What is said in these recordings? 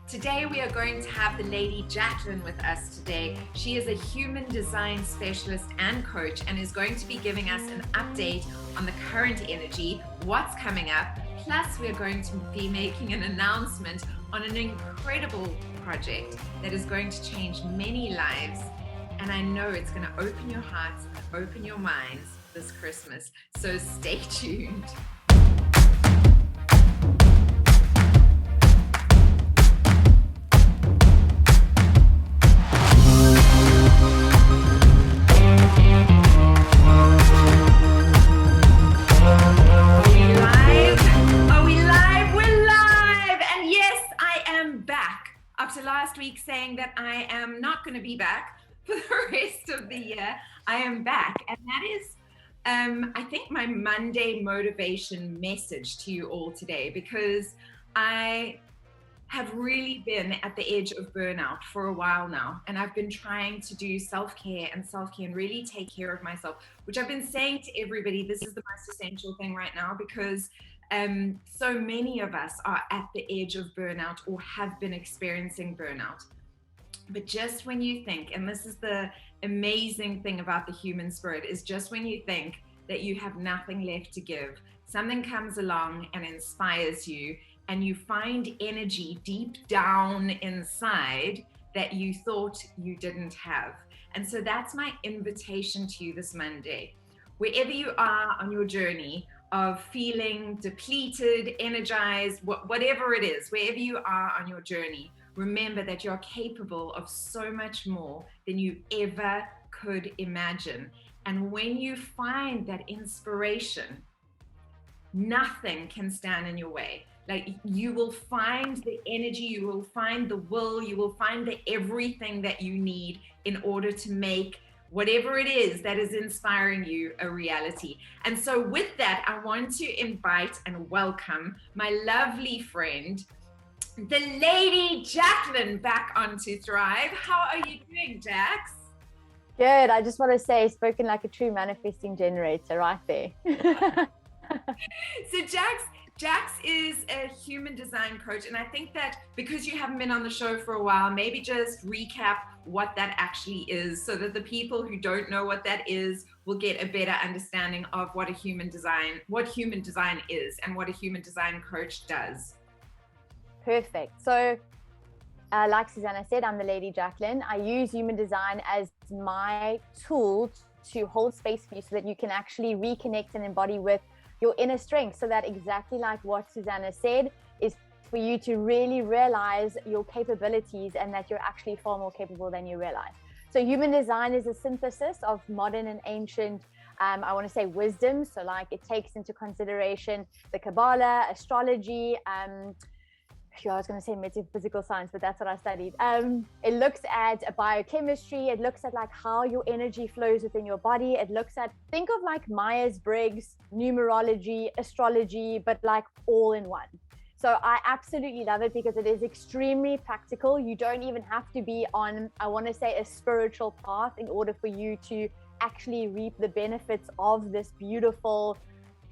Today we are going to have the lady Jaclyn with us today. She is a human design specialist and coach and is going to be giving us an update on the current energy, what's coming up, plus we're going to be making an announcement on an incredible project that is going to change many lives. And I know it's going to open your hearts, open your minds this Christmas. So stay tuned. After last week saying that I am not going to be back for the rest of the year, I am back. And that is, I think, my Monday motivation message to you all today, because I have really been at the edge of burnout for a while now. And I've been trying to do self-care and really take care of myself, which I've been saying to everybody, this is the most essential thing right now, because so many of us are at the edge of burnout or have been experiencing burnout. But just when you think, and this is the amazing thing about the human spirit, is just when you think that you have nothing left to give, something comes along and inspires you, and you find energy deep down inside that you thought you didn't have. And so that's my invitation to you this Monday. Wherever you are on your journey of feeling depleted, energized, whatever it is, wherever you are on your journey, remember that you're capable of so much more than you ever could imagine. And when you find that inspiration, nothing can stand in your way. Like, you will find the energy, you will find the will, you will find the everything that you need in order to make whatever it is that is inspiring you a reality. And so with that, I want to invite and welcome my lovely friend, the lady Jaclyn, back onto Thrive. How are you doing, Jax? Good. I just want to say, spoken like a true manifesting generator right there. So Jax is a human design coach, and I think that because you haven't been on the show for a while, maybe just recap what that actually is, so that the people who don't know what that is will get a better understanding of what human design is and what a human design coach does. Perfect. So like Susana said, I'm the lady Jaclyn. I use human design as my tool to hold space for you so that you can actually reconnect and embody with your inner strength, so that exactly like what Susana said, is for you to really realize your capabilities and that you're actually far more capable than you realize. So human design is a synthesis of modern and ancient, I want to say, wisdom. So like, it takes into consideration the Kabbalah, astrology, I was going to say metaphysical science, but that's what I studied. It looks at biochemistry. It looks at like how your energy flows within your body. It looks at, think of like Myers-Briggs, numerology, astrology, but like all in one. So I absolutely love it because it is extremely practical. You don't even have to be on, I want to say, a spiritual path in order for you to actually reap the benefits of this beautiful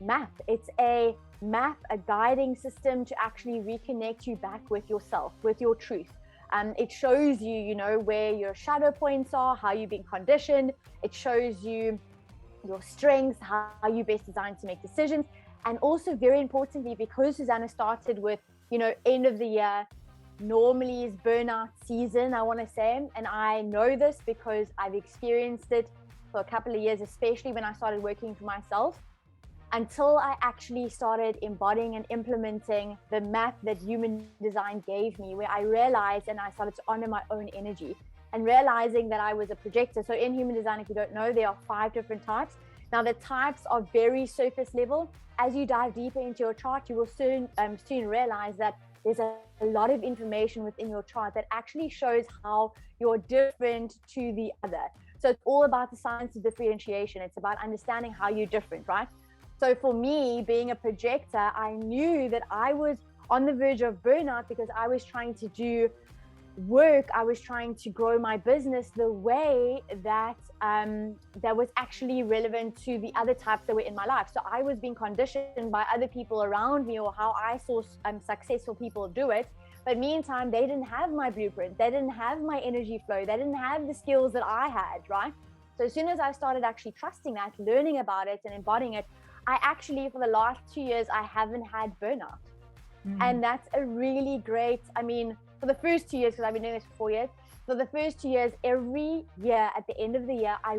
map. It's a map, a guiding system to actually reconnect you back with yourself, with your truth. It shows you, you know, where your shadow points are, how you've been conditioned. It shows you your strengths, how you're best designed to make decisions. And also, very importantly, because Susana started with, you know, end of the year normally is burnout season, I want to say, and I know this because I've experienced it for a couple of years, especially when I started working for myself, until I actually started embodying and implementing the map that human design gave me, where I realized and I started to honor my own energy and realizing that I was a projector. So in human design, if you don't know, there are 5 different types. Now, the types are very surface level. As you dive deeper into your chart, you will soon realize that there's a lot of information within your chart that actually shows how you're different to the other. So it's all about the science of differentiation. It's about understanding how you're different, right? So for me, being a projector, I knew that I was on the verge of burnout because I was trying to do work, I was trying to grow my business the way that that was actually relevant to the other types that were in my life. So I was being conditioned by other people around me, or how I saw successful people do it, But meantime, they didn't have my blueprint. They didn't have my energy flow. They didn't have the skills that I had, right? So as soon as I started actually trusting that, learning about it and embodying it, I actually, for the last 2 years, I haven't had burnout. And that's a really great, I mean, for the first 2 years, because I've been doing this for 4 years, for the first 2 years, every year at the end of the year, I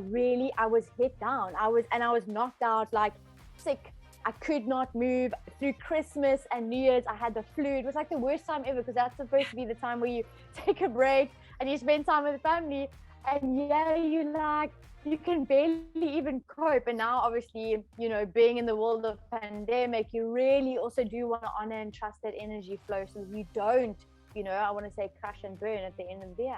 was hit down. I was knocked out, like sick. I could not move. Through Christmas and New Year's, I had the flu. It was like the worst time ever, because that's supposed to be the time where you take a break and you spend time with the family. And yeah, you can barely even cope. And now, obviously, you know, being in the world of pandemic, you really also do want to honor and trust that energy flow, so that you don't, you know, I want to say crash and burn at the end of the year.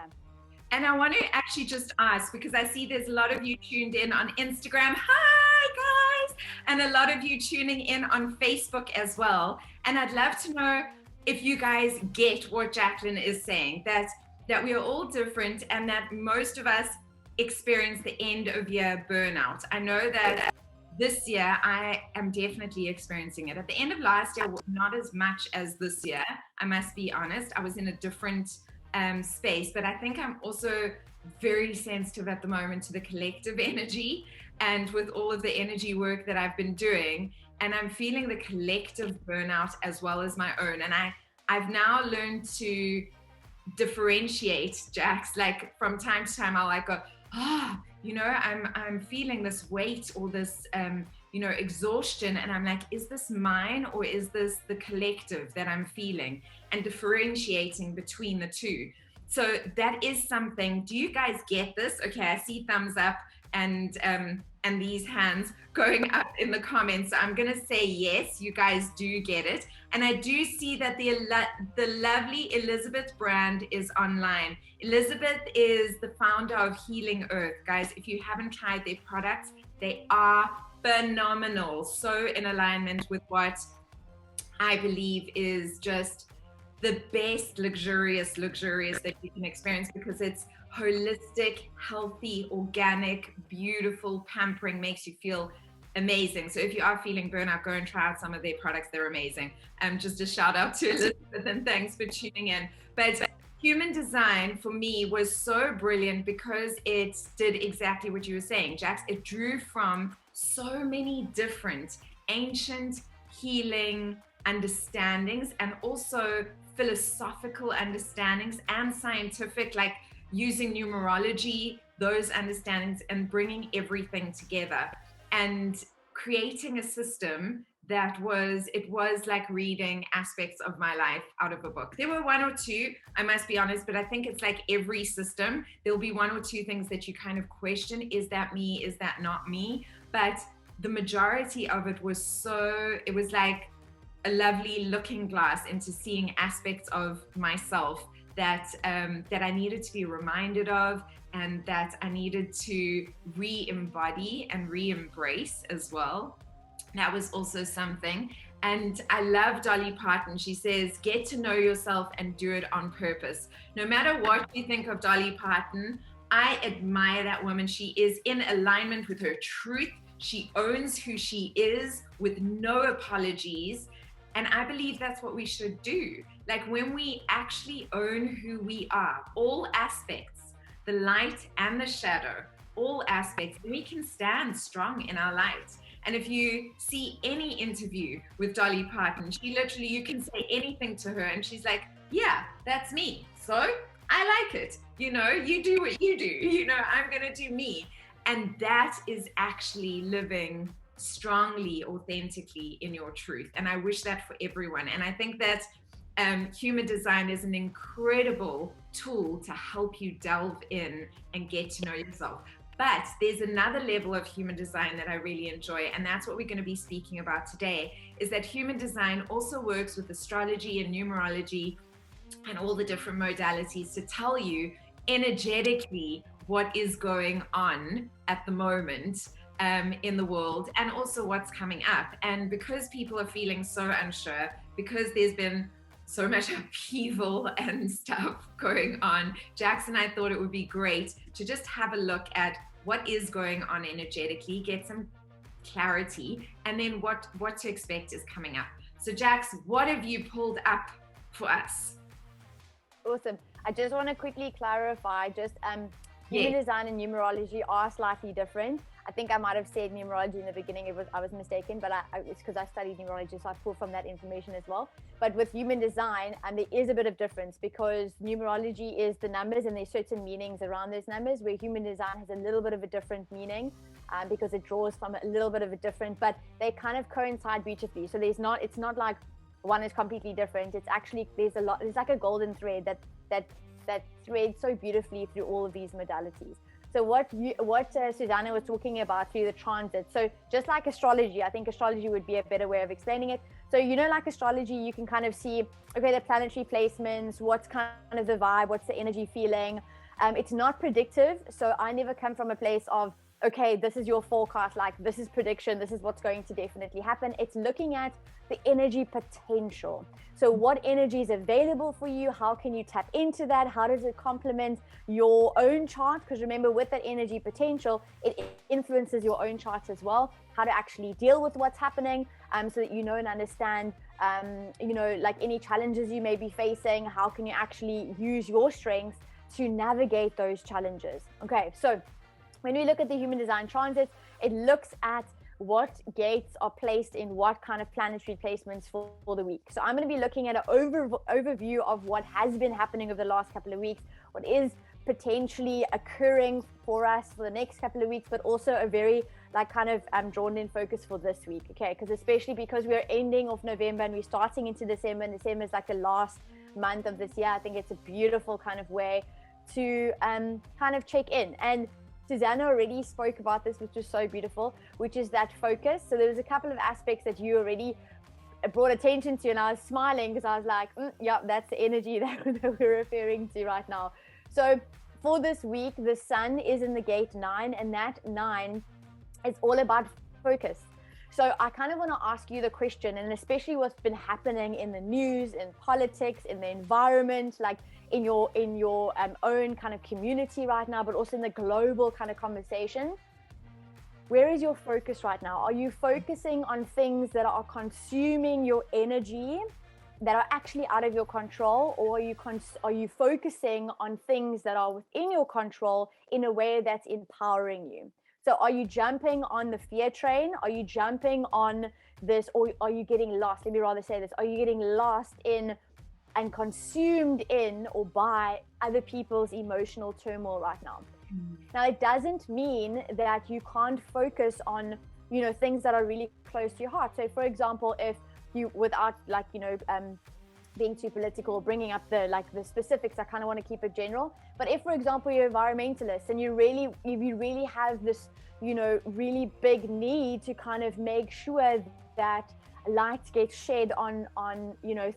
And I want to actually just ask, because I see there's a lot of you tuned in on Instagram. Hi, guys. And a lot of you tuning in on Facebook as well. And I'd love to know if you guys get what Jaclyn is saying, that we are all different and that most of us experience the end of year burnout. I know that this year I am definitely experiencing it. At the end of last year, not as much as this year, I must be honest. I was in a different space, but I think I'm also very sensitive at the moment to the collective energy, and with all of the energy work that I've been doing, and I'm feeling the collective burnout as well as my own. And I've now learned to differentiate, Jax. Like from time to time, I'll like go, you know, I'm feeling this weight or this you know, exhaustion, and I'm like, is this mine or is this the collective that I'm feeling? And differentiating between the two. So that is something. Do you guys get this? Okay, I see thumbs up and these hands going up in the comments. So I'm gonna say yes, you guys do get it. And I do see that the lovely Elizabeth brand is online. Elizabeth is the founder of Healing Earth. Guys, if you haven't tried their products, they are phenomenal. So in alignment with what I believe is just the best luxurious that you can experience, because it's holistic, healthy, organic, beautiful, pampering, makes you feel amazing. So if you are feeling burnout, go and try out some of their products. They're amazing. Just a shout out to Elizabeth, and thanks for tuning in. But human design for me was so brilliant because it did exactly what you were saying, Jax. It drew from so many different ancient healing understandings, and also philosophical understandings and scientific, like using numerology, those understandings, and bringing everything together and creating a system that was like reading aspects of my life out of a book. There were one or two, I must be honest, but I think it's like every system, there'll be one or two things that you kind of question, is that me, is that not me? But the majority of it was it was like a lovely looking glass into seeing aspects of myself that I needed to be reminded of, and that I needed to re-embody and re-embrace as well. That was also something. And I love Dolly Parton. She says, get to know yourself and do it on purpose. No matter what you think of Dolly Parton, I admire that woman. She is in alignment with her truth. She owns who she is with no apologies. And I believe that's what we should do. Like when we actually own who we are, all aspects, the light and the shadow, all aspects, we can stand strong in our light. And if you see any interview with Dolly Parton, she literally, you can say anything to her and she's like, yeah, that's me. So I like it. You know, you do what you do. You know, I'm going to do me. And that is actually living strongly, authentically in your truth. And I wish that for everyone. And I think that human design is an incredible tool to help you delve in and get to know yourself. But there's another level of human design that I really enjoy, and that's what we're going to be speaking about today, is that human design also works with astrology and numerology and all the different modalities to tell you energetically what is going on at the moment in the world, and also what's coming up. And because people are feeling so unsure, because there's been so much upheaval and stuff going on, Jax and I thought it would be great to just have a look at what is going on energetically, get some clarity, and then what to expect is coming up. So Jax, what have you pulled up for us? Awesome. I just want to quickly clarify, human design and numerology are slightly different. I think I might have said numerology in the beginning. I was mistaken, but it's because I studied numerology, so I pulled from that information as well. But with human design, there is a bit of difference, because numerology is the numbers and there's certain meanings around those numbers, where human design has a little bit of a different meaning, because it draws from a little bit of a different, but they kind of coincide beautifully. So it's not like one is completely different. It's actually, there's like a golden thread that threads so beautifully through all of these modalities. So what Susana was talking about through the transit, so just like astrology, I think astrology would be a better way of explaining it. So, like astrology, you can kind of see, okay, the planetary placements, what's kind of the vibe, what's the energy feeling. It's not predictive. So I never come from a place of, okay, this is your forecast, like this is prediction, this is what's going to definitely happen. It's looking at the energy potential. So what energy is available for you? How can you tap into that? How does it complement your own chart? Because remember, with that energy potential, it influences your own chart as well. How to actually deal with what's happening, so that you know and understand, like any challenges you may be facing. How can you actually use your strengths to navigate those challenges? Okay, so when we look at the human design transits, it looks at what gates are placed in what kind of planetary placements for the week. So I'm going to be looking at an overview of what has been happening over the last couple of weeks, what is potentially occurring for us for the next couple of weeks, but also a very drawn in focus for this week. Okay, especially because we're ending of November and we're starting into December, and December is like the last month of this year. I think it's a beautiful kind of way to kind of check in. And Susana already spoke about this, which is so beautiful, which is that focus. So there was a couple of aspects that you already brought attention to, and I was smiling because I was like, yeah, that's the energy that we're referring to right now. So for this week, the sun is in the gate 9, and that 9 is all about focus. So I kind of want to ask you the question, and especially what's been happening in the news, in politics, in the environment, like in your own kind of community right now, but also in the global kind of conversation. Where is your focus right now? Are you focusing on things that are consuming your energy, that are actually out of your control, or are you focusing on things that are within your control in a way that's empowering you? So are you jumping on the fear train? Are you jumping on this, or are you getting lost? Let me rather say this. Are you getting lost in and consumed in or by other people's emotional turmoil right now? Now, it doesn't mean that you can't focus on, things that are really close to your heart. So for example, if you, without being too political, bringing up the specifics, I kind of want to keep it general. But if, for example, you're an environmentalist and you really have this, really big need to kind of make sure that light gets shed on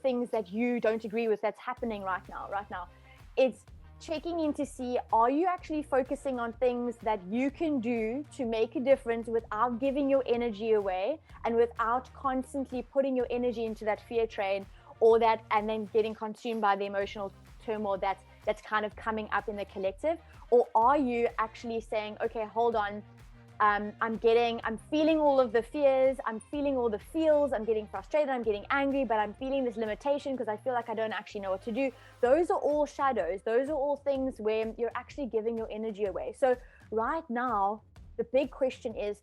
things that you don't agree with that's happening right now, it's checking in to see, are you actually focusing on things that you can do to make a difference without giving your energy away, and without constantly putting your energy into that fear train, and then getting consumed by the emotional turmoil that's kind of coming up in the collective? Or are you actually saying, okay, hold on, I'm feeling all of the fears, I'm feeling all the feels, I'm getting frustrated, I'm getting angry, but I'm feeling this limitation because I feel like I don't actually know what to do. Those are all shadows. Those are all things where you're actually giving your energy away. So right now, the big question is,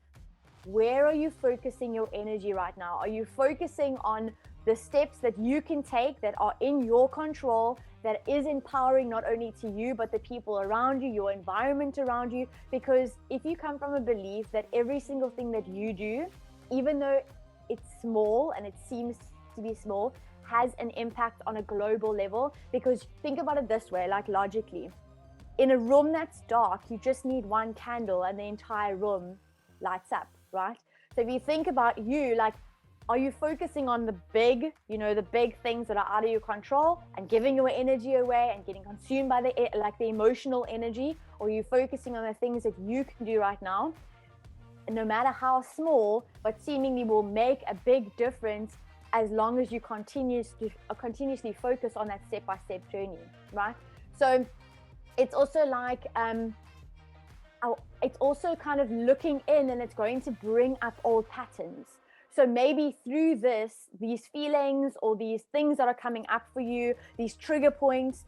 where are you focusing your energy right now? Are you focusing on the steps that you can take that are in your control, that is empowering not only to you, but the people around you, your environment around you? Because if you come from a belief that every single thing that you do, even though it's small and it seems to be small, has an impact on a global level. Because think about it this way, like logically, in a room that's dark, you just need one candle and the entire room lights up, right? So if you think about you, like, are you focusing on the big things that are out of your control and giving your energy away and getting consumed by the emotional energy? Or are you focusing on the things that you can do right now, no matter how small, but seemingly will make a big difference as long as you continuously focus on that step-by-step journey, right? So it's also like, it's also kind of looking in, and it's going to bring up old patterns. So maybe through these feelings or these things that are coming up for you, these trigger points,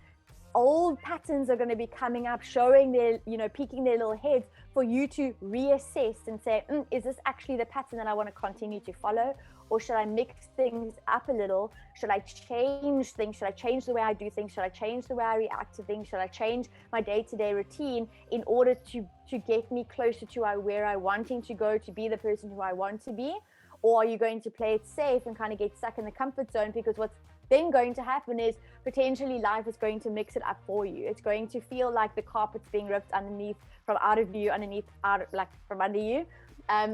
old patterns are going to be coming up, showing their, peeking their little heads, for you to reassess and say, is this actually the pattern that I want to continue to follow? Or should I mix things up a little? Should I change things? Should I change the way I do things? Should I change the way I react to things? Should I change my day-to-day routine in order to get me closer to where I'm wanting to go, to be the person who I want to be? Or are you going to play it safe and kind of get stuck in the comfort zone? Because what's then going to happen is potentially life is going to mix it up for you. It's going to feel like the carpet's being ripped from under you.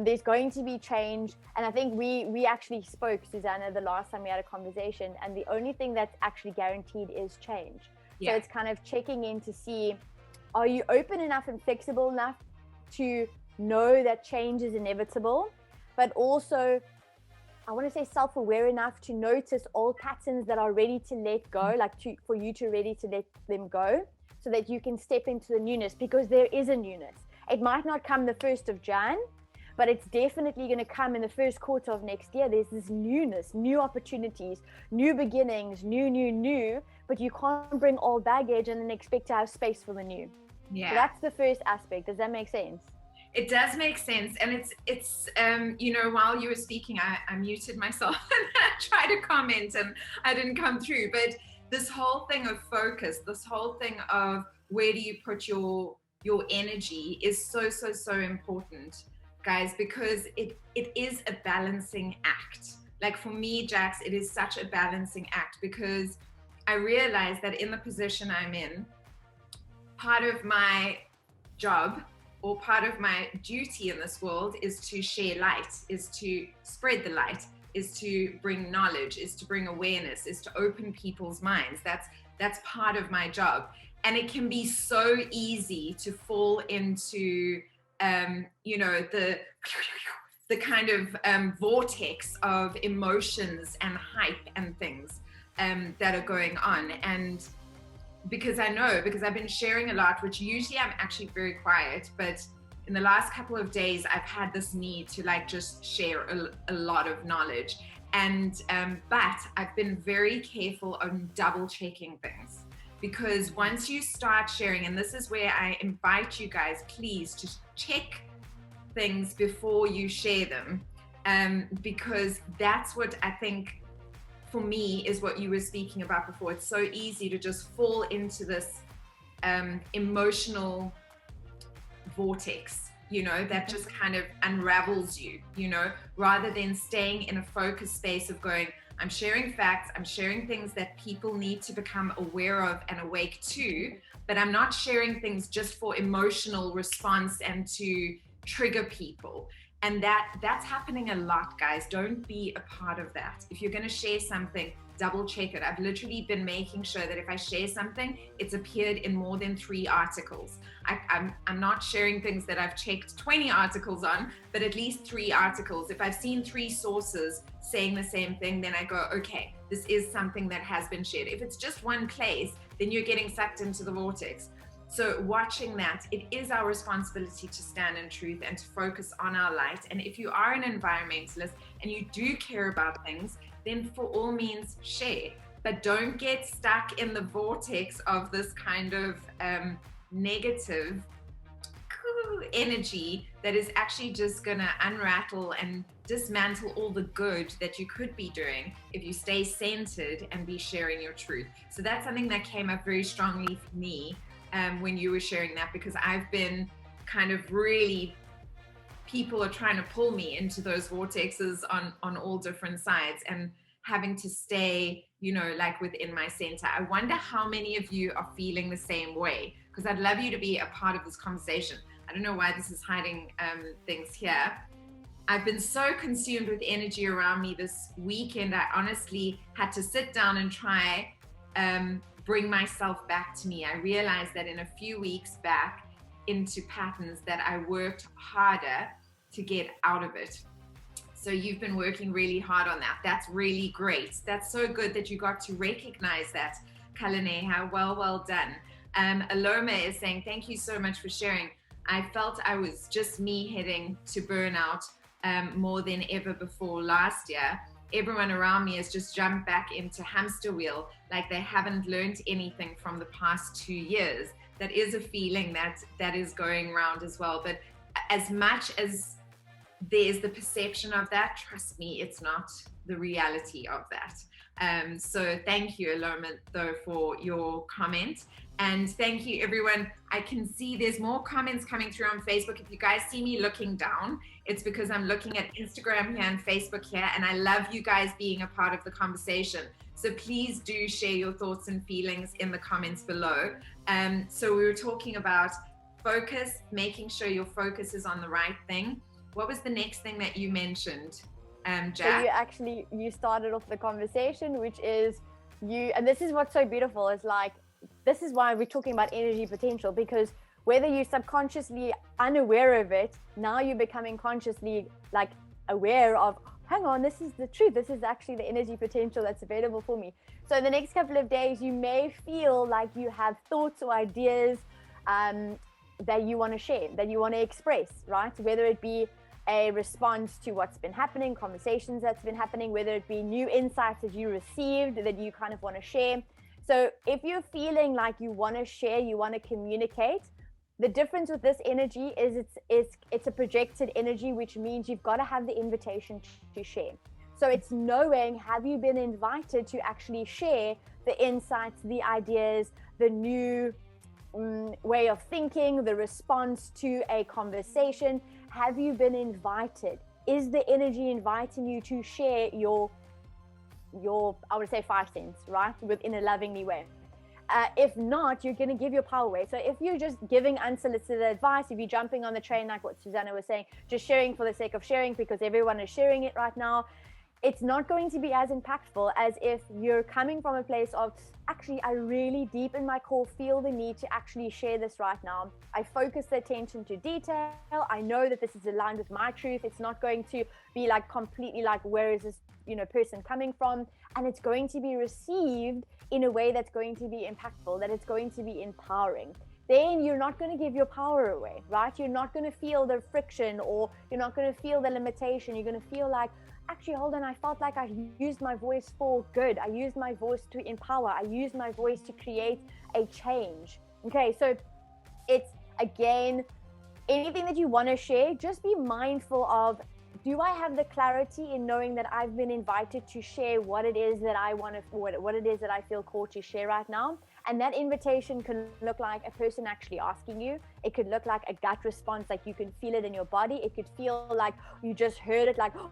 There's going to be change. And I think we actually spoke, Susana, the last time we had a conversation, and the only thing that's actually guaranteed is change. Yeah. So it's kind of checking in to see, are you open enough and flexible enough to know that change is inevitable, but also, I want to say, self-aware enough to notice old patterns that are ready to let go, for you to ready to let them go, so that you can step into the newness, because there is a newness. It might not come the 1st of Jan, but it's definitely going to come in the first quarter of next year. There's this newness, new opportunities, new beginnings, new, but you can't bring old baggage and then expect to have space for the new. Yeah. So that's the first aspect. Does that make sense? It does make sense. And it's while you were speaking, I muted myself and I tried to comment and I didn't come through. But this whole thing of focus, this whole thing of where do you put your energy is so important, guys, because it is a balancing act. Like for me, Jax, it is such a balancing act, because I realize that in the position I'm in, part of my job or part of my duty in this world is to share light, is to spread the light, is to bring knowledge, is to bring awareness, is to open people's minds. That's part of my job. And it can be so easy to fall into, the kind of vortex of emotions and hype and things that are going on. And because I've been sharing a lot, which usually I'm actually very quiet, but in the last couple of days, I've had this need to just share a lot of knowledge. And, but I've been very careful on double checking things, because once you start sharing, and this is where I invite you guys, please, to check things before you share them. Because that's what I think, for me, is what you were speaking about before. It's so easy to just fall into this emotional vortex, that just kind of unravels you, rather than staying in a focused space of going, I'm sharing facts, I'm sharing things that people need to become aware of and awake to, but I'm not sharing things just for emotional response and to trigger people. And that's happening a lot, guys. Don't be a part of that. If you're going to share something, double check it. I've literally been making sure that if I share something, it's appeared in more than 3 articles. I'm not sharing things that I've checked 20 articles on, but at least 3 articles. If I've seen 3 sources saying the same thing, then I go, okay, this is something that has been shared. If it's just one place, then you're getting sucked into the vortex. So watching that, it is our responsibility to stand in truth and to focus on our light. And if you are an environmentalist and you do care about things, then for all means share. But don't get stuck in the vortex of this kind of negative energy that is actually just gonna unrattle and dismantle all the good that you could be doing if you stay centered and be sharing your truth. So that's something that came up very strongly for me when you were sharing that, because I've been kind of really, people are trying to pull me into those vortexes on all different sides, and having to stay, within my center. I wonder how many of you are feeling the same way, because I'd love you to be a part of this conversation. I don't know why this is hiding things here. I've been so consumed with energy around me this weekend. I honestly had to sit down and try bring myself back to me. I realized that in a few weeks back into patterns that I worked harder to get out of it. So you've been working really hard on that. That's really great. That's so good that you got to recognize that, Kalaneha. Well done. Aloma is saying, thank you so much for sharing. I felt I was just me heading to burnout more than ever before last year. everyone around me has just jumped back into hamster wheel, like they haven't learned anything from the past 2 years. That is a feeling that is going around as well. But as much as there's the perception of that, trust me, it's not the reality of that. So thank you, Aloma, though, for your comment. And thank you, everyone. I can see there's more comments coming through on Facebook. If you guys see me looking down, it's because I'm looking at Instagram here and Facebook here, and I love you guys being a part of the conversation. So please do share your thoughts and feelings in the comments below. So we were talking about focus, making sure your focus is on the right thing. What was the next thing that you mentioned, Jack? So you started off the conversation, which is and this is what's so beautiful, is like, this is why we're talking about energy potential, because whether you're subconsciously unaware of it, now you're becoming consciously like aware of, hang on, this is the truth. This is actually the energy potential that's available for me. So in the next couple of days, you may feel like you have thoughts or ideas that you want to share, that you want to express, right? Whether it be a response to what's been happening, conversations that's been happening, whether it be new insights that you received that you kind of want to share. So if you're feeling like you want to share, you want to communicate, the difference with this energy is it's a projected energy, which means you've got to have the invitation to share. So it's knowing, have you been invited to actually share the insights, the ideas, the new way of thinking, the response to a conversation? Have you been invited? Is the energy inviting you to share your I would say 5 cents, right, within a lovingly way? If not, you're going to give your power away. So if you're just giving unsolicited advice, if you're jumping on the train, like what Susana was saying, just sharing for the sake of sharing because everyone is sharing it right now, it's not going to be as impactful as if you're coming from a place of, actually, I really deep in my core feel the need to actually share this right now. I focus the attention to detail. I know that this is aligned with my truth. It's not going to be like completely like, where is this person coming from? And it's going to be received in a way that's going to be impactful, that it's going to be empowering. Then you're not going to give your power away, right? You're not going to feel the friction, or you're not going to feel the limitation. You're going to feel like, actually, hold on, I felt like I used my voice for good. I used my voice to empower. I used my voice to create a change. Okay, so it's, again, anything that you want to share, just be mindful of, do I have the clarity in knowing that I've been invited to share what it is that I want to, what it is that I feel called to share right now? And that invitation can look like a person actually asking you. It could look like a gut response, like you can feel it in your body. It could feel like you just heard it, like, oh,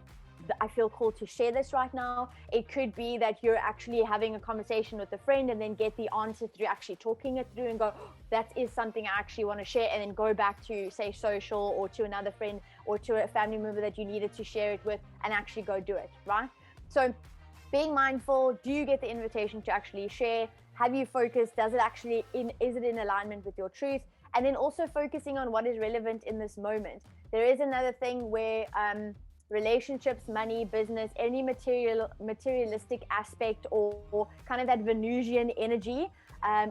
I feel called to share this right now. It could be that you're actually having a conversation with a friend and then get the answer through actually talking it through and go, oh, that is something I actually want to share, and then go back to, say, social, or to another friend or to a family member that you needed to share it with, and actually go do it, right? So being mindful, do you get the invitation to actually share? Have you focused? Does it actually, is it in alignment with your truth? And then also focusing on what is relevant in this moment. There is another thing where relationships, money, business, any materialistic aspect, or kind of that Venusian energy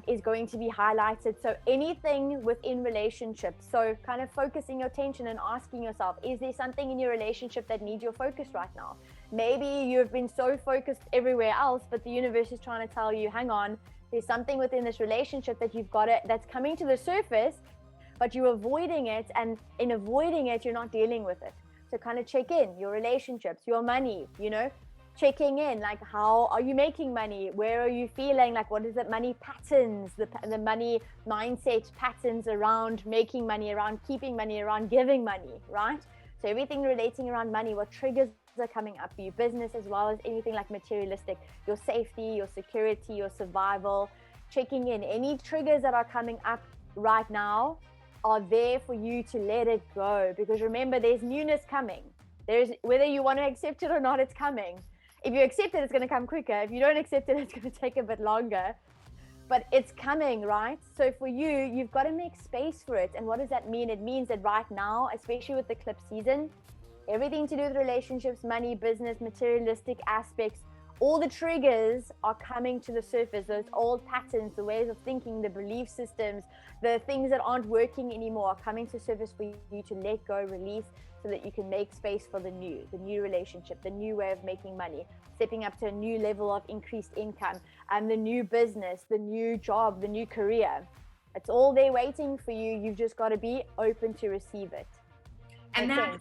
is going to be highlighted. So anything within relationships, so kind of focusing your attention and asking yourself, is there something in your relationship that needs your focus right now? Maybe you've been so focused everywhere else, but the universe is trying to tell you, hang on, there's something within this relationship that you've got that's coming to the surface, but you're avoiding it, and in avoiding it, you're not dealing with it. So kind of check in your relationships, your money, checking in, like, how are you making money? Where are you feeling like, what is it? Money patterns, the money mindset patterns around making money, around keeping money, around giving money, right? So everything relating around money, what triggers are coming up for you, business as well as anything like materialistic, your safety, your security, your survival, checking in. Any triggers that are coming up right now are there for you to let it go, because remember, there's newness coming. There's, whether you want to accept it or not, it's coming. If you accept it, it's going to come quicker. If you don't accept it, it's going to take a bit longer, but it's coming, right? So for you, you've got to make space for it. And what does that mean? It means that right now, especially with the eclipse season, everything to do with relationships, money, business, materialistic aspects all the triggers are coming to the surface. Those old patterns, the ways of thinking, the belief systems, the things that aren't working anymore are coming to surface for you to let go, release, so that you can make space for the new relationship, the new way of making money, stepping up to a new level of increased income, and the new business, the new job, the new career. It's all there waiting for you. You've just got to be open to receive it. And that,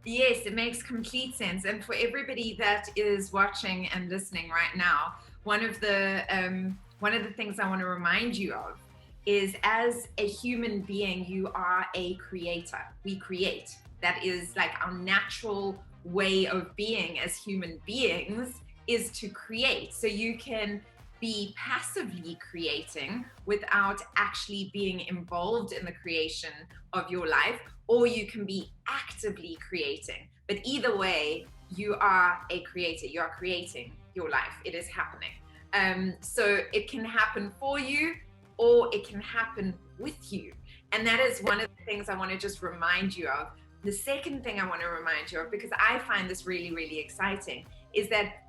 yes, it makes complete sense. And for everybody that is watching and listening right now, one of the things I want to remind you of is, as a human being, you are a creator. We create. That is like our natural way of being as human beings, is to create. So you can be passively creating without actually being involved in the creation of your life, or you can be actively creating. But either way, you are a creator. You are creating your life. It is happening. So it can happen for you, or it can happen with you. And that is one of the things I want to just remind you of. The second thing I want to remind you of, because I find this really, really exciting, is that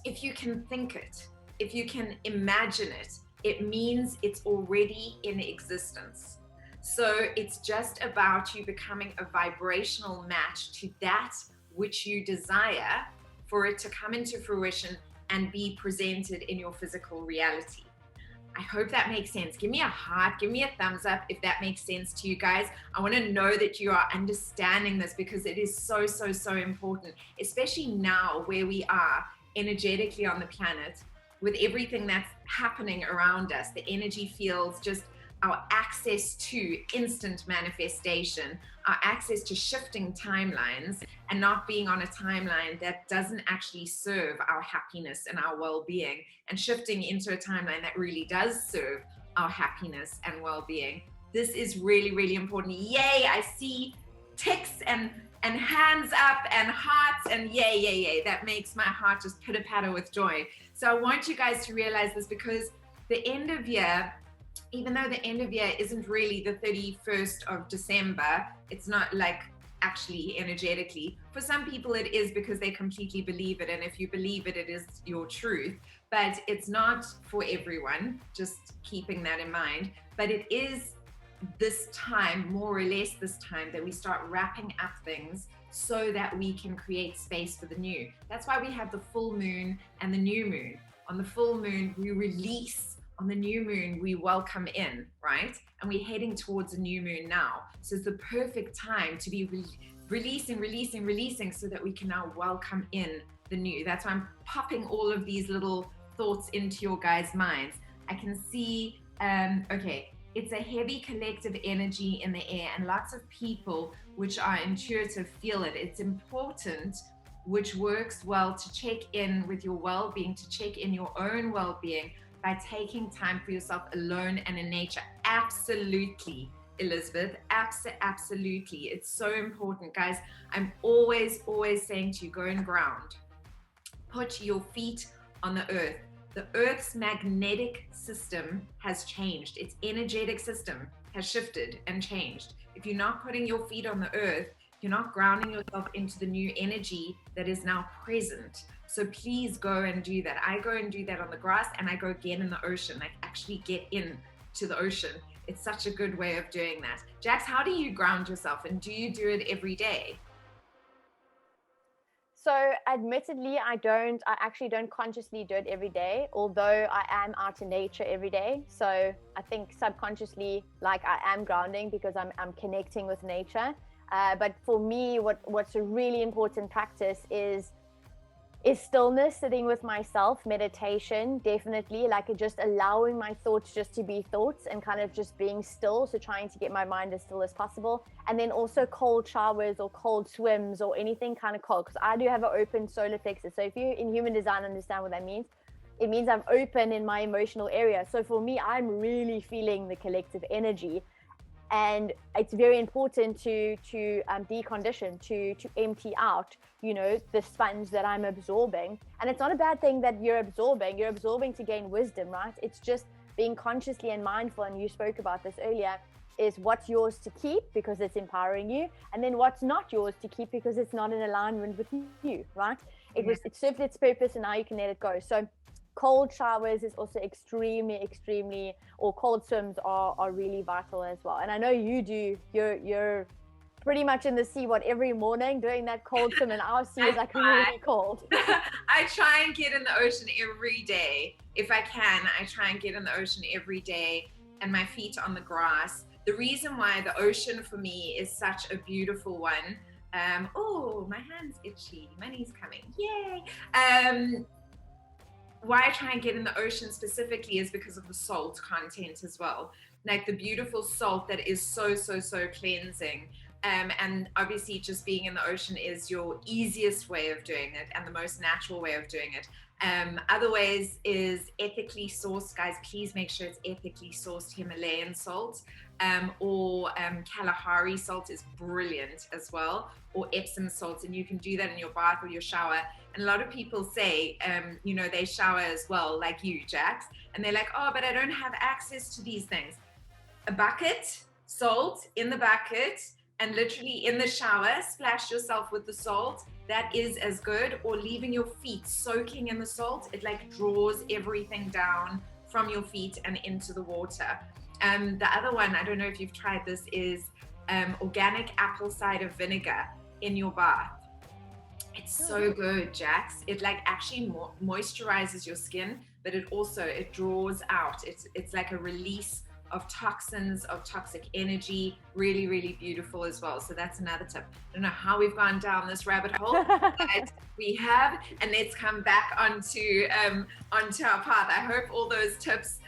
if you can think it, if you can imagine it, it means it's already in existence. So it's just about you becoming a vibrational match to that which you desire, for it to come into fruition and be presented in your physical reality. I hope that makes sense. Give me a heart, give me a thumbs up if that makes sense to you guys. I want to know that you are understanding this, because it is so, so, so important, especially now where we are energetically on the planet, with everything that's happening around us, the energy fields, just our access to instant manifestation, our access to shifting timelines, and not being on a timeline that doesn't actually serve our happiness and our well-being, and shifting into a timeline that really does serve our happiness and well-being. This is really, really important. Yay, I see ticks and hands up and hearts, and yay. That makes my heart just pitter-patter with joy. So I want you guys to realize this, because the end of year, even though the end of year isn't really the 31st of December, it's not like actually energetically. For some people it is, because they completely believe it. And if you believe it, it is your truth. But it's not for everyone, just keeping that in mind. But it is this time, more or less this time, that we start wrapping up things so that we can create space for the new. That's why we have the full moon and the new moon. On the full moon, we release. On the new moon, we welcome in, right? And we're heading towards a new moon now. So it's the perfect time to be releasing, so that we can now welcome in the new. That's why I'm popping all of these little thoughts into your guys' minds. I can see, okay, it's a heavy collective energy in the air, and lots of people which are intuitive feel it. It's important, which works well, to check in with your well-being, to check in your own well-being, by taking time for yourself alone and in nature. Absolutely, Elizabeth, absolutely. It's so important, guys. I'm always saying to you, go and ground. Put your feet on the earth. The earth's magnetic system has changed. Its energetic system has shifted and changed. If you're not putting your feet on the earth, you're not grounding yourself into the new energy that is now present. So please go and do that. I go and do that on the grass, and I go get in the ocean, like actually get in to the ocean. It's such a good way of doing that. Jax, how do you ground yourself, and do you do it every day? So admittedly, I actually don't consciously do it every day, although I am out in nature every day. So I think subconsciously, like, I am grounding because I'm connecting with nature. But for me, what's a really important practice is stillness, sitting with myself, meditation, definitely, like just allowing my thoughts just to be thoughts and kind of just being still. So trying to get my mind as still as possible. And then also cold showers or cold swims or anything kind of cold, because I do have an open solar plexus. So if you in human design understand what that means, it means I'm open in my emotional area. So for me, I'm really feeling the collective energy. And it's very important to decondition, to empty out, the sponge that I'm absorbing. And it's not a bad thing that you're absorbing to gain wisdom, right? It's just being consciously and mindful. And you spoke about this earlier, is what's yours to keep because it's empowering you, and then what's not yours to keep because it's not in alignment with you, right? it served its purpose, and now you can let it go. So cold showers is also extremely, or cold swims are really vital as well. And I know you do. You're pretty much in the sea every morning doing that cold swim, and our sea is like really cold. I try and get in the ocean every day if I can. I try and get in the ocean every day, and my feet on the grass. The reason why the ocean for me is such a beautiful one. Oh, my hand's itchy. Money's coming. Yay! Why I try and get in the ocean specifically is because of the salt content as well. Like the beautiful salt that is so cleansing. And obviously just being in the ocean is your easiest way of doing it and the most natural way of doing it. Other ways is ethically sourced, guys. Please make sure it's ethically sourced Himalayan salt, or Kalahari salt is brilliant as well, or Epsom salts, and you can do that in your bath or your shower. And a lot of people say, they shower as well, like you, Jax, and they're like, oh, but I don't have access to these things. A bucket, salt in the bucket, and literally in the shower, splash yourself with the salt. That is as good. Or leaving your feet soaking in the salt. It like draws everything down from your feet and into the water. The other one, I don't know if you've tried this, is organic apple cider vinegar in your bath. It's so good, Jax. It like actually moisturizes your skin, but it draws out. It's like a release of toxins, of toxic energy. Really beautiful as well. So that's another tip. I don't know how we've gone down this rabbit hole, but we have, and let's come back onto our path. I hope all those tips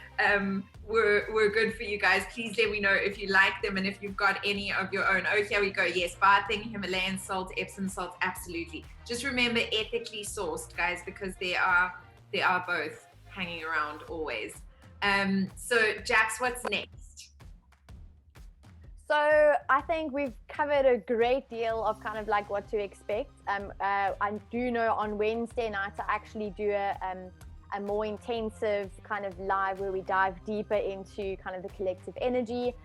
were good for you guys. Please let me know if you like them and if you've got any of your own. Oh, here we go. Yes, bathing, Himalayan salt, Epsom salts, absolutely. Just remember ethically sourced, guys, because they are both hanging around always. So Jax, what's next? So I think we've covered a great deal of kind of like what to expect. I do know on Wednesday nights I actually do a more intensive kind of live where we dive deeper into kind of the collective energy.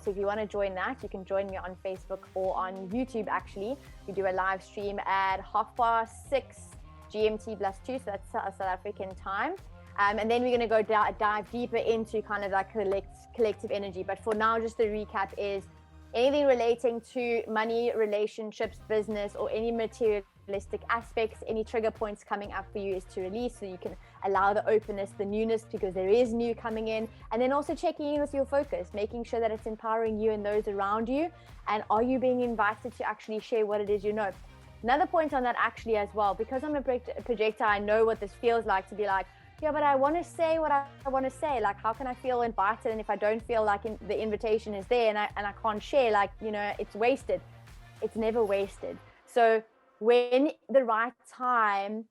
So if you want to join that, you can join me on Facebook or on YouTube. Actually, we do a live stream at 6:30 GMT +2, so that's South African time. And then we're going to go dive deeper into kind of like collective energy. But for now, just the recap is anything relating to money, relationships, business, or any materialistic aspects, any trigger points coming up for you is to release, so you can allow the openness, the newness, because there is new coming in. And then also checking in with your focus, making sure that it's empowering you and those around you. And are you being invited to actually share what it is you know? Another point on that actually as well, because I'm a projector, I know what this feels like to be like, yeah, but I want to say what I want to say. Like, how can I feel invited? And if I don't feel like the invitation is there and I can't share, like, it's wasted. It's never wasted. So when the right time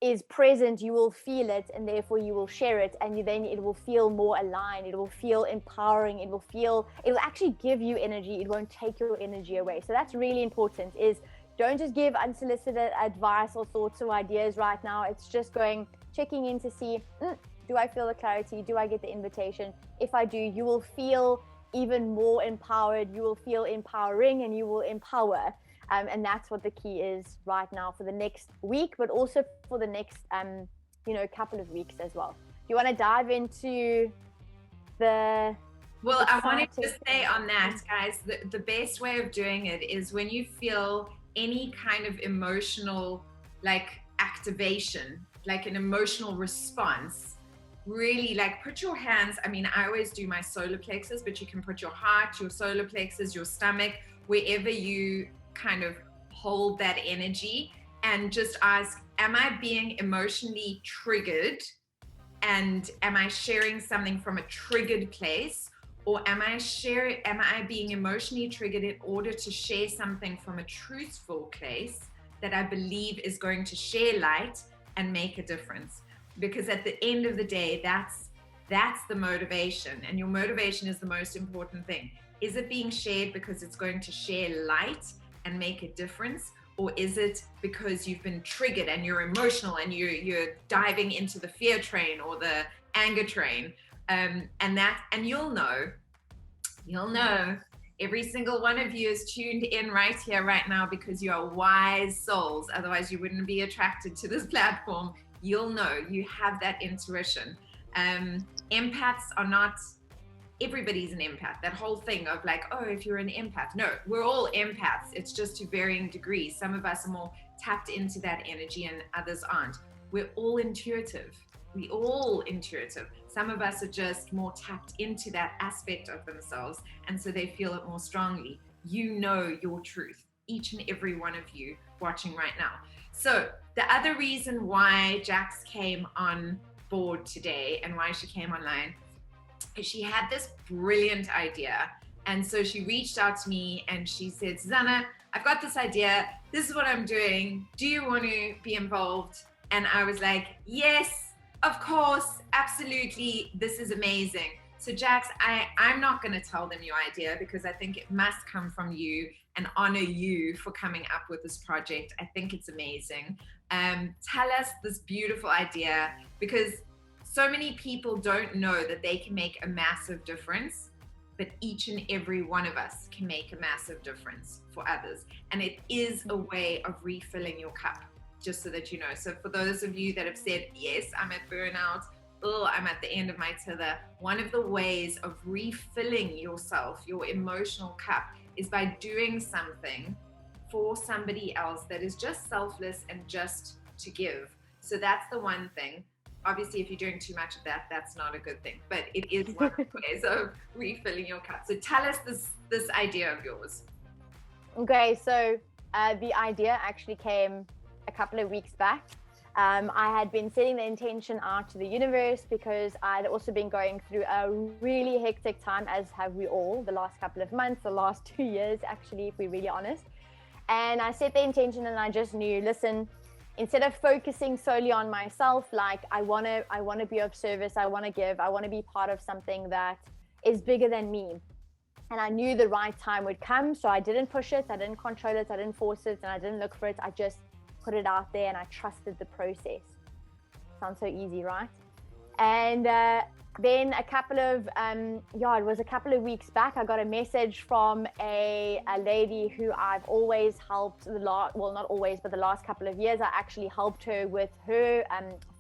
is present, you will feel it, and therefore you will share it, and then it will feel more aligned. It will feel empowering. It will actually give you energy. It won't take your energy away. So that's really important, is don't just give unsolicited advice or thoughts or ideas right now. It's just checking in to see, do I feel the clarity? Do I get the invitation? If I do, you will feel even more empowered. You will feel empowering, and you will empower. And that's what the key is right now for the next week, but also for the next, couple of weeks as well. Do you want to dive into the... Well, I wanted to say on that, guys, the best way of doing it is when you feel any kind of emotional, like, activation, like an emotional response, really like put your hands, I always do my solar plexus, but you can put your heart, your solar plexus, your stomach, wherever you kind of hold that energy, and just ask, am I being emotionally triggered? And am I sharing something from a triggered place? Or am I being emotionally triggered in order to share something from a truthful place that I believe is going to share light and make a difference? Because at the end of the day, that's the motivation, and your motivation is the most important thing. Is it being shared because it's going to share light and make a difference? Or is it because you've been triggered and you're emotional and you're diving into the fear train or the anger train? And you'll know Every single one of you is tuned in right here, right now, because you are wise souls. Otherwise, you wouldn't be attracted to this platform. You'll know, you have that intuition. Empaths are not, everybody's an empath. That whole thing of like, oh, if you're an empath. No, we're all empaths. It's just to varying degrees. Some of us are more tapped into that energy and others aren't. We're all intuitive. We all intuitive. Some of us are just more tapped into that aspect of themselves, and so they feel it more strongly. You know your truth, each and every one of you watching right now. So the other reason why Jax came on board today and why she came online is she had this brilliant idea. And so she reached out to me and she said, Susana, I've got this idea. This is what I'm doing. Do you want to be involved? And I was like, yes, of course, absolutely. This is amazing. So Jax, I'm not going to tell them your idea because I think it must come from you and honor you for coming up with this project. I think it's amazing. Tell us this beautiful idea, because so many people don't know that they can make a massive difference, but each and every one of us can make a massive difference for others. And it is a way of refilling your cup, just so that you know. So for those of you that have said, yes, I'm at burnout, oh, I'm at the end of my tether, one of the ways of refilling yourself, your emotional cup, is by doing something for somebody else that is just selfless and just to give. So that's the one thing. Obviously, if you're doing too much of that, that's not a good thing, but it is one of the ways of refilling your cup. So tell us this idea of yours. Okay, so the idea actually came a couple of weeks back. I had been setting the intention out to the universe because I'd also been going through a really hectic time, as have we all, the last couple of months, the last 2 years, actually, if we're really honest. And I set the intention and I just knew, listen, instead of focusing solely on myself, like I want to be of service, I want to give, I want to be part of something that is bigger than me. And I knew the right time would come. So I didn't push it, I didn't control it, I didn't force it, and I didn't look for it. I just put it out there and I trusted the process. Sounds so easy, right? And then a couple of it was a couple of weeks back, I got a message from a lady who I've always helped not always, but the last couple of years I actually helped her with her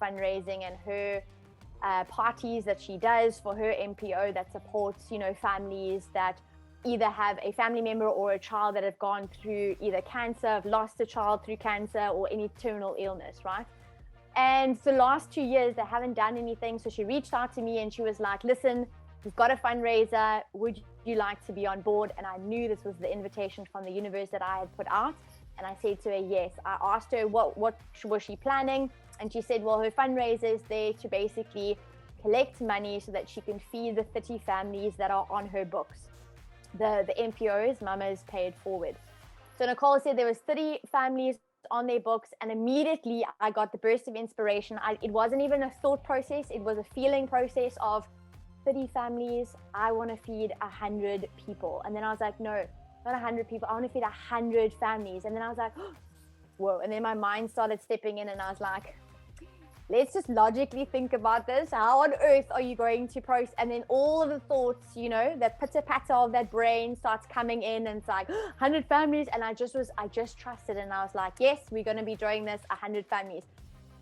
fundraising and her parties that she does for her NPO that supports, families that either have a family member or a child that have gone through either cancer, have lost a child through cancer, or any terminal illness, right? And for the last 2 years, they haven't done anything. So she reached out to me and she was like, listen, we've got a fundraiser. Would you like to be on board? And I knew this was the invitation from the universe that I had put out. And I said to her, yes. I asked her what was she planning? And she said, well, her fundraiser is there to basically collect money so that she can feed the 30 families that are on her books. The NPOs, mamas paid forward. So Nicole said there was 30 families on their books, and immediately I got the burst of inspiration. It wasn't even a thought process, it was a feeling process of 30 families, I want to feed 100 people. And then I was like, no, not 100 people, I want to feed 100 families. And then I was like, whoa. And then my mind started stepping in and I was like, let's just logically think about this. How on earth are you going to process? And then all of the thoughts, that pitter patter of that brain starts coming in, and it's like 100 families. And I just trusted, and I was like, yes, we're going to be doing this 100 families.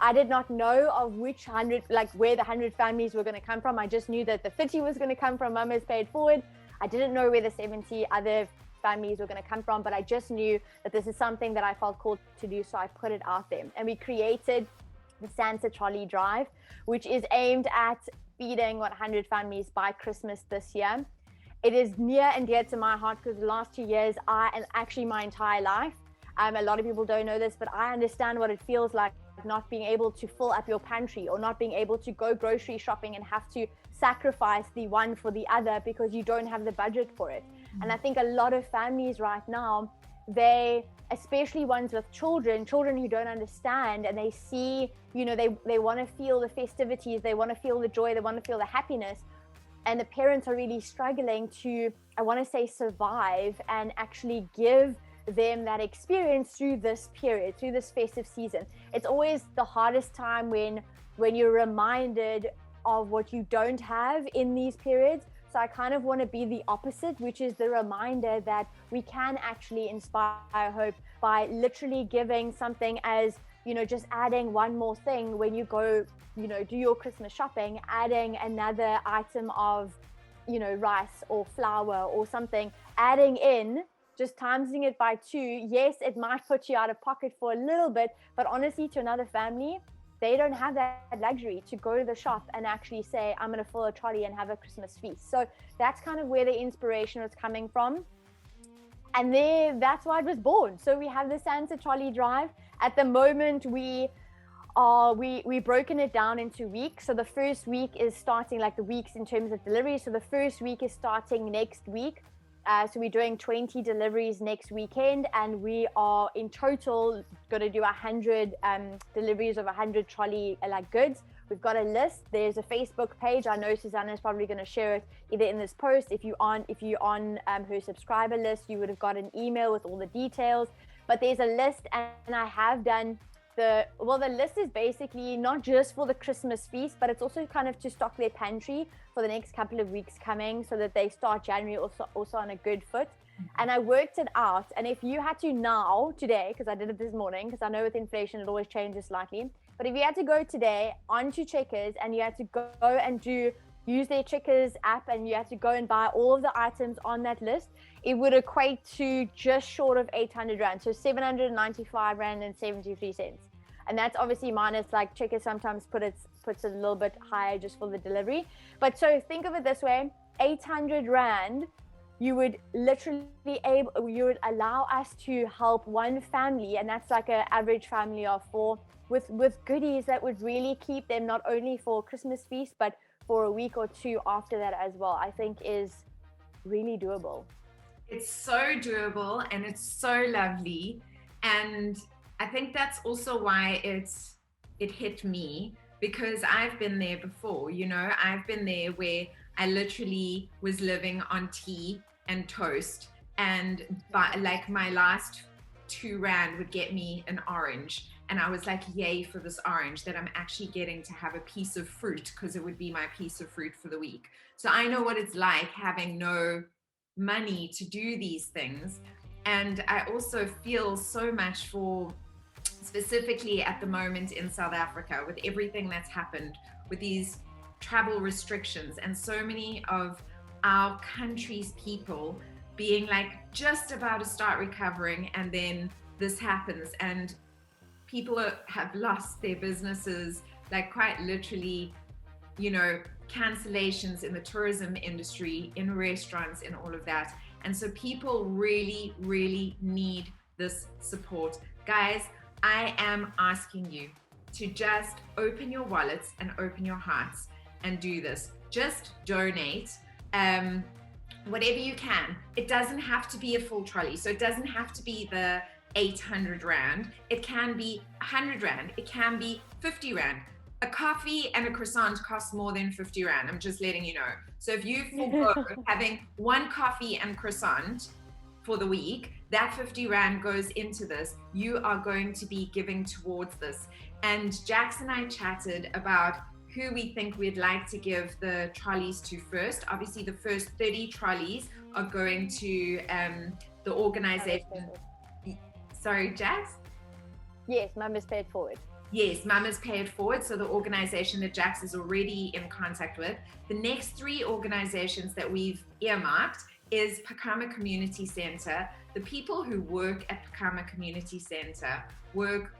I did not know of which 100, like where the 100 families were going to come from. I just knew that the 50 was going to come from Mamas Paid Forward. I didn't know where the 70 other families were going to come from, but I just knew that this is something that I felt called to do. So I put it out there, and we created the SANTA Trolley Drive, which is aimed at feeding 100 families by Christmas this year. It is near and dear to my heart because the last 2 years, and actually my entire life, a lot of people don't know this, but I understand what it feels like not being able to fill up your pantry, or not being able to go grocery shopping and have to sacrifice the one for the other because you don't have the budget for it. And I think a lot of families right now, especially ones with children who don't understand, and they see, they want to feel the festivities, they want to feel the joy, they want to feel the happiness, and the parents are really struggling to, I want to say, survive and actually give them that experience through this period, through this festive season. It's always the hardest time when you're reminded of what you don't have in these periods. So I kind of want to be the opposite, which is the reminder that we can actually inspire hope by literally giving something as, you know, just adding one more thing when you go, you know, do your Christmas shopping, adding another item of, you know, rice or flour or something, adding in, just timesing it by 2. Yes, it might put you out of pocket for a little bit, but honestly, to another family, they don't have that luxury to go to the shop and actually say, I'm going to fill a trolley and have a Christmas feast. So that's kind of where the inspiration was coming from. And that's why it was born. So we have the Santa Trolley Drive. At the moment, we've broken it down into weeks. So the first week is starting, like the weeks in terms of delivery. So the first week is starting next week. So we're doing 20 deliveries next weekend, and we are in total going to do 100 deliveries of 100 trolley goods. We've got a list. There's a Facebook page. I know Susana is probably going to share it either in this post. If you're on her subscriber list, you would have got an email with all the details. But there's a list, and I have done the list is basically not just for the Christmas feast, but it's also kind of to stock their pantry for the next couple of weeks coming, so that they start January also on a good foot. And I worked it out. And if you had to now, today, because I did it this morning, because I know with inflation it always changes slightly, but if you had to go today onto Checkers and you had to go and use their Checkers app, and you had to go and buy all of the items on that list, it would equate to just short of 800 Rand. So 795 Rand and 73 cents. And that's obviously minus, like, Checkers sometimes puts it a little bit higher just for the delivery. But so think of it this way, 800 Rand, you would allow us to help one family, and that's like an average family of 4, with goodies that would really keep them not only for Christmas feast, but for a week or 2 after that as well. I think is really doable. It's so doable, and it's so lovely. And I think that's also why it hit me, because I've been there before. You know, I've been there where I literally was living on tea and toast, and like my last 2 Rand would get me an orange, and I was like, yay for this orange that I'm actually getting to have a piece of fruit, because it would be my piece of fruit for the week. So I know what it's like having no money to do these things. And I also feel so much for, specifically at the moment in South Africa, with everything that's happened with these travel restrictions, and so many of our country's people being like just about to start recovering, and then this happens, and people have lost their businesses, like quite literally, you know, cancellations in the tourism industry, in restaurants, in all of that. And so people really, really need this support. Guys, I am asking you to just open your wallets and open your hearts and do this. Just donate whatever you can. It doesn't have to be a full trolley. So it doesn't have to be the 800 Rand. It can be 100 Rand. It can be 50 Rand. A coffee and a croissant costs more than 50 Rand. I'm just letting you know. So if you forgo having one coffee and croissant for the week, that 50 Rand goes into this. You are going to be giving towards this. And Jax and I chatted about who we think we'd like to give the trolleys to first. Obviously, the first 30 trolleys are going to the organization. Sorry, Jax? Yes, Mama's Pay It Forward. Yes, Mama's Pay It Forward. So the organization that Jax is already in contact with. The next 3 organizations that we've earmarked is Pakama Community Center. The people who work at Pakama Community Center work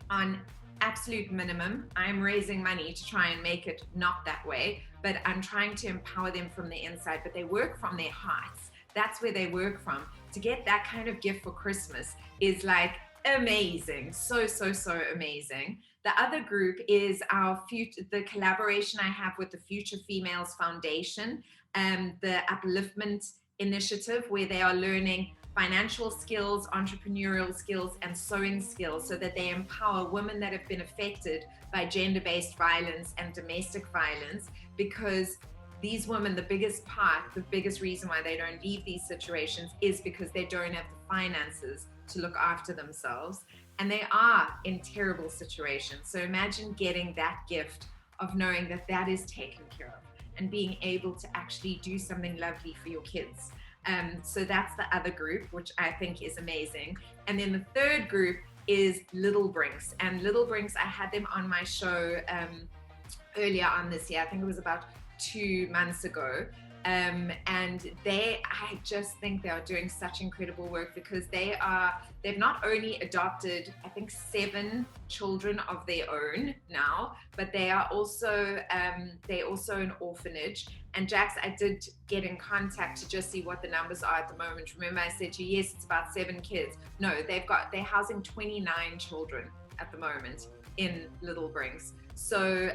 on absolute minimum. I'm raising money to try and make it not that way, but I'm trying to empower them from the inside, but they work from their hearts. That's where they work from. To get that kind of gift for Christmas is like amazing. So, so, so amazing. The other group is the collaboration I have with the Future Females Foundation, the Upliftment Initiative, where they are learning financial skills, entrepreneurial skills, and sewing skills, so that they empower women that have been affected by gender-based violence and domestic violence. Because these women, the biggest reason why they don't leave these situations is because they don't have the finances to look after themselves, and they are in terrible situations. So imagine getting that gift of knowing that that is taken care of. and being able to actually do something lovely for your kids. So that's the other group, which I think is amazing. And then the third group is Little Brinks. And Little Brinks, I had them on my show earlier on this year. I think it was about 2 months ago. And I just think they are doing such incredible work, because they've not only adopted, I think, 7 children of their own now, but they are also, they're also an orphanage. And Jax, I did get in contact to just see what the numbers are at the moment. Remember I said to you, yes, it's about 7 kids. No, they're housing 29 children at the moment in Little Brinks. So,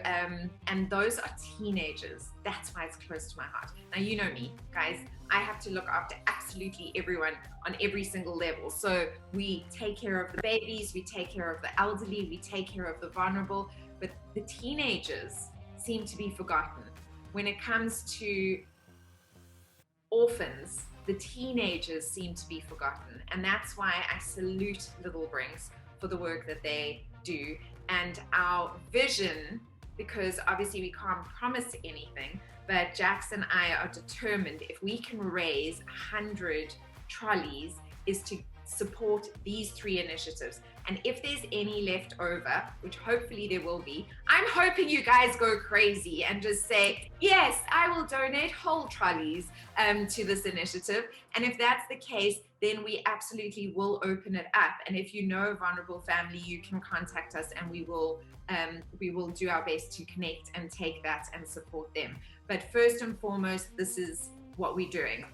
and those are teenagers. That's why it's close to my heart. Now, you know me, guys, I have to look after absolutely everyone on every single level. So we take care of the babies, we take care of the elderly, we take care of the vulnerable, but the teenagers seem to be forgotten. When it comes to orphans, the teenagers seem to be forgotten. And that's why I salute Little Brinks for the work that they do. And our vision, because obviously we can't promise anything, but Jax and I are determined, if we can raise 100 trolleys, is to support these 3 initiatives. And if there's any left over, which hopefully there will be, I'm hoping you guys go crazy and just say, yes, I will donate whole trolleys to this initiative. And if that's the case, then we absolutely will open it up. And if you know a vulnerable family, you can contact us, and we will do our best to connect and take that and support them. But first and foremost, this is what we're doing.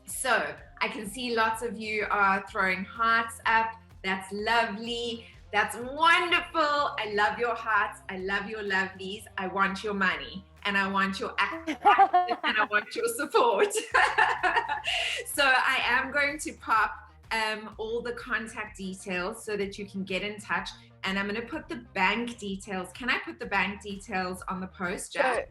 So I can see lots of you are throwing hearts up. That's lovely. That's wonderful. I love your hearts. I love your lovelies. I want your money, and I want your action, and I want your support. So I am going to pop all the contact details so that you can get in touch. And I'm going to put the bank details. Can I put the bank details on the post, Jack?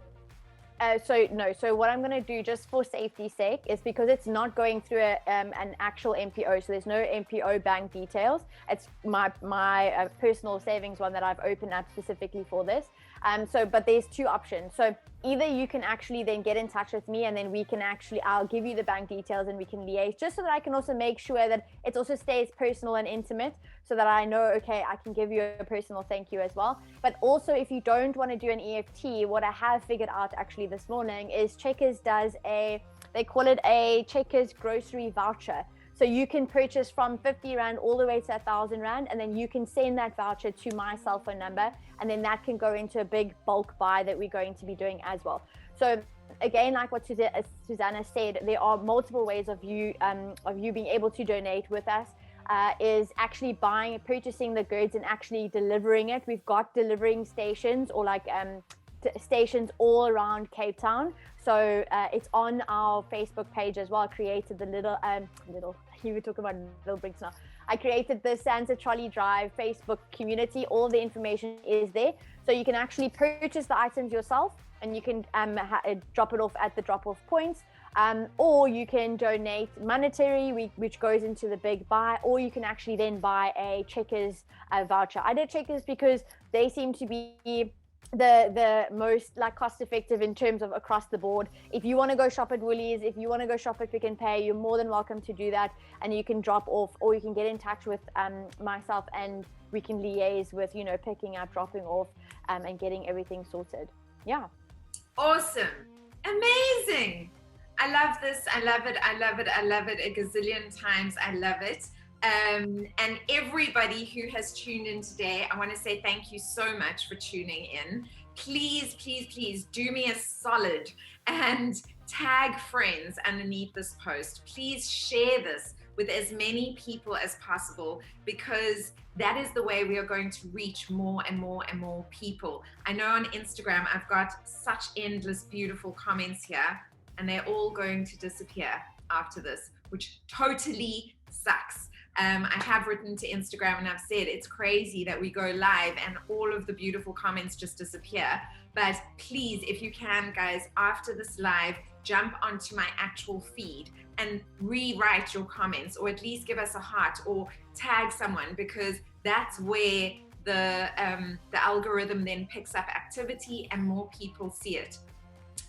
So what I'm going to do, just for safety's sake, is because it's not going through an actual MPO, so there's no MPO bank details. It's my personal savings one that I've opened up specifically for this. But there's 2 options. So either you can actually then get in touch with me, and then I'll give you the bank details and we can liaise, just so that I can also make sure that it also stays personal and intimate, so that I know, okay, I can give you a personal thank you as well. But also, if you don't want to do an EFT, what I have figured out actually this morning is Checkers does they call it a Checkers grocery voucher. So you can purchase from 50 Rand all the way to 1,000 Rand, and then you can send that voucher to my cell phone number, and then that can go into a big bulk buy that we're going to be doing as well. So again, like what Susana said, there are multiple ways of you being able to donate with us. Is actually purchasing the goods and actually delivering it. We've got delivering stations, or like stations all around Cape Town. So it's on our Facebook page as well. I created the you were talking about Little Brinks now. I created the SANTA Trolley Drive Facebook community. All the information is there. So you can actually purchase the items yourself, and you can drop it off at the drop-off points. Or you can donate monetary, which goes into the big buy, or you can actually then buy a Checkers voucher. I did Checkers because they seem to be the most like cost effective in terms of across the board. If you want to go shop at Woolies, if you want to go shop at Pick n Pay, you're more than welcome to do that, and you can drop off, or you can get in touch with myself, and we can liaise with, you know, picking up, dropping off, and getting everything sorted. Yeah. Awesome. Amazing. I love this. I love it. I love it. I love it a gazillion times. I love it. And everybody who has tuned in today, I want to say thank you so much for tuning in. Please, please, please do me a solid and tag friends underneath this post. Please share this with as many people as possible, because that is the way we are going to reach more and more and more people. I know on Instagram, I've got such endless, beautiful comments here, and they're all going to disappear after this, which totally sucks. I have written to Instagram and I've said it's crazy that we go live and all of the beautiful comments just disappear. But please, if you can, guys, after this live, jump onto my actual feed and rewrite your comments, or at least give us a heart or tag someone, because that's where the algorithm then picks up activity and more people see it.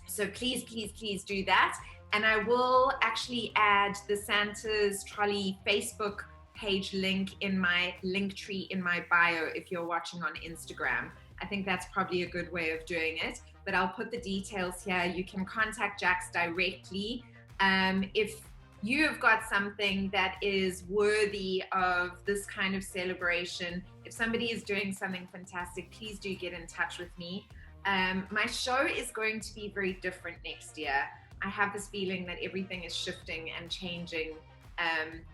So please, please, please do that. And I will actually add the Santa's Trolley Facebook page link in my link tree in my bio if you're watching on Instagram. I think that's probably a good way of doing it, but I'll put the details here. You can contact Jax directly. If you have got something that is worthy of this kind of celebration, if somebody is doing something fantastic, please do get in touch with me. My show is going to be very different next year. I have this feeling that everything is shifting and changing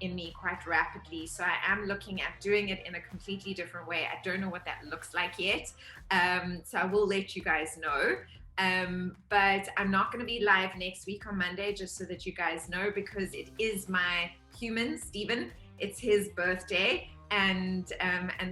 in me quite rapidly. So I am looking at doing it in a completely different way. I don't know what that looks like yet. So I will let you guys know. But I'm not going to be live next week on Monday, just so that you guys know, because it is my human, Stephen. It's his birthday. And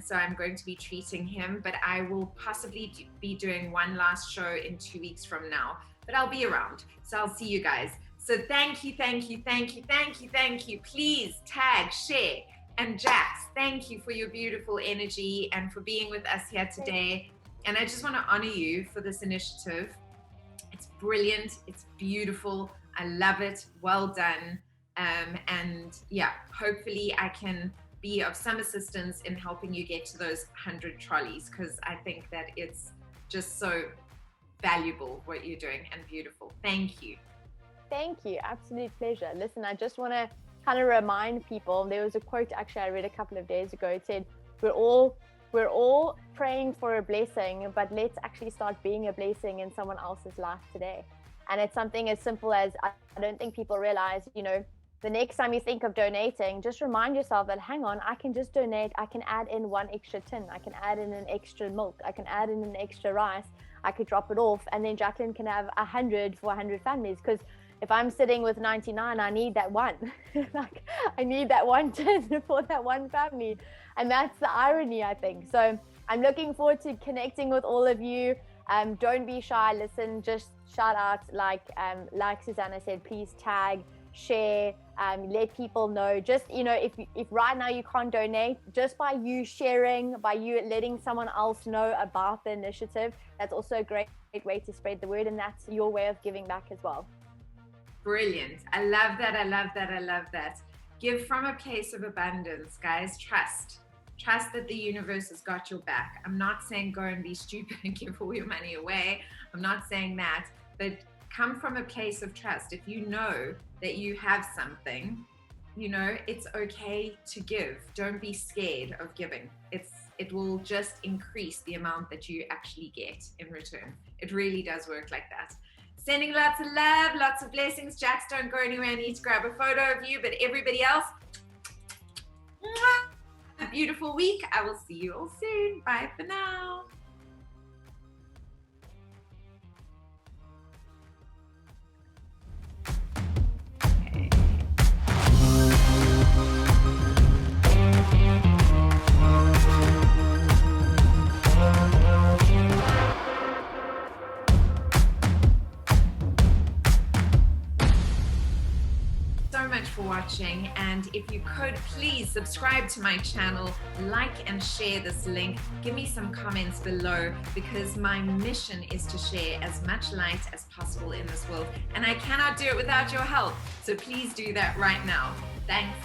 so I'm going to be treating him, but I will possibly be doing one last show in 2 weeks from now, but I'll be around. So I'll see you guys. So thank you, thank you, thank you, thank you, thank you. Please tag, share, and Jax, thank you for your beautiful energy and for being with us here today. And I just want to honor you for this initiative. It's brilliant. It's beautiful. I love it. Well done. And yeah, hopefully I can be of some assistance in helping you get to those 100 trolleys, because I think that it's just so valuable what you're doing and beautiful. Thank you. Thank you. Absolute pleasure. Listen, I just want to kind of remind people, there was a quote actually I read a couple of days ago. It said, we're all praying for a blessing, but let's actually start being a blessing in someone else's life today. And it's something as simple as, I don't think people realize, you know, the next time you think of donating, just remind yourself that, hang on, I can just donate. I can add in one extra tin. I can add in an extra milk. I can add in an extra rice. I could drop it off. And then Jaclyn can have 100 for 100 families. Because if I'm sitting with 99, I need that one. Like, I need that one tin for that one family. And that's the irony, I think. So I'm looking forward to connecting with all of you. Don't be shy. Listen, just shout out. Like Susana said, please tag, share, let people know. Just, you know, if right now you can't donate, just by you sharing, by you letting someone else know about the initiative, that's also a great way to spread the word, and that's your way of giving back as well. Brilliant. I love that. I love that. I love that. Give from a place of abundance, guys. Trust that the universe has got your back. I'm not saying go and be stupid and give all your money away. I'm not saying that, but come from a place of trust. If you know that you have something, you know, it's okay to give. Don't be scared of giving. It will just increase the amount that you actually get in return. It really does work like that. Sending lots of love, lots of blessings. Jax, don't go anywhere. I need to grab a photo of you, but everybody else, a beautiful week. I will see you all soon. Bye for now. For watching, and if you could please subscribe to my channel, like and share this link, give me some comments below, because my mission is to share as much light as possible in this world, and I cannot do it without your help. So please do that right now. Thanks.